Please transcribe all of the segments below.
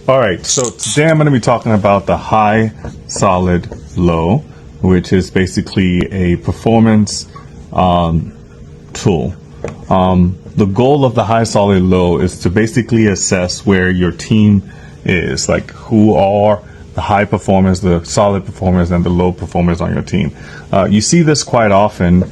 All right, so today I'm going to be talking about the high, solid, low, which is basically a performance tool. The goal of the high, solid, low is to basically assess where your team is, like who are the high performers, the solid performers, and the low performers on your team. You see this quite often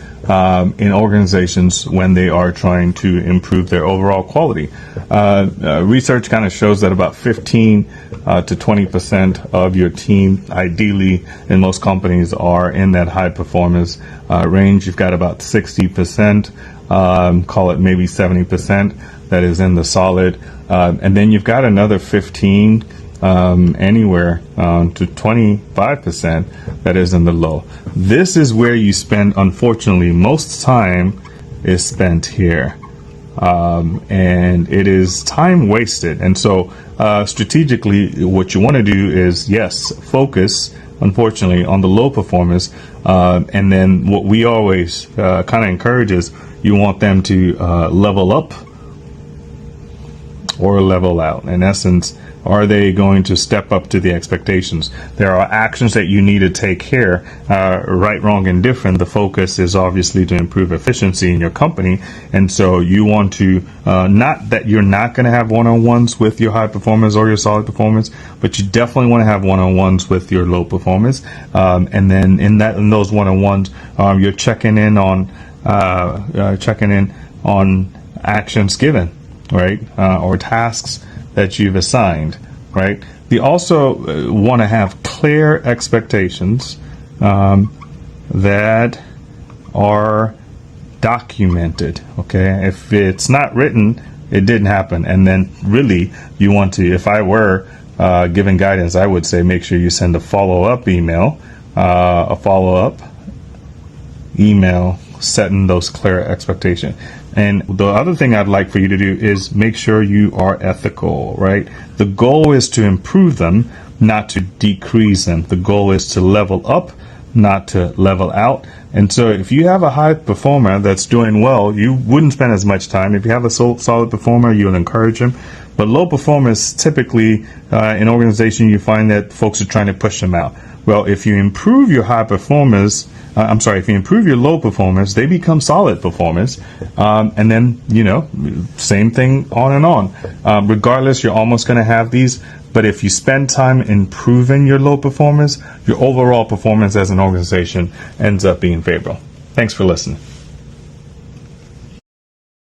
in organizations when they are trying to improve their overall quality. Research kind of shows that about 15 to 20% of your team, ideally in most companies, are in that high performance range. You've got about 60%, call it maybe 70%, that is in the solid. And then you've got another 15 anywhere to 25% that is in the low. This is where you spend, unfortunately, most time is spent here. And it is time wasted. And so strategically, what you want to do is, yes, focus, unfortunately, on the low performers. And then what we always kind of encourage is you want them to level up or level out. In essence, are they going to step up to the expectations? There are actions that you need to take here, right, wrong, and different. The focus is obviously to improve efficiency in your company. And so you want to, not that you're not going to have one-on-ones with your high performers or your solid performers, but you definitely want to have one-on-ones with your low performers. And then in those one-on-ones, you're checking in on actions given, right? Or tasks that you've assigned, right? They also want to have clear expectations that are documented, okay? If it's not written, it didn't happen. And then really you want to, if I were giving guidance, I would say make sure you send a follow-up email, setting those clear expectations. And the other thing I'd like for you to do is make sure you are ethical, right? The goal is to improve them, not to decrease them. The goal is to level up, not to level out. And so if you have a high performer that's doing well, you wouldn't spend as much time. If you have a solid performer, you would encourage him. But low performers, typically in organization, you find that folks are trying to push them out. Well, if you improve your high performers, if you improve your low performers, they become solid performers. And then, same thing on and on. Regardless, you're almost going to have these. But if you spend time improving your low performers, your overall performance as an organization ends up being favorable. Thanks for listening.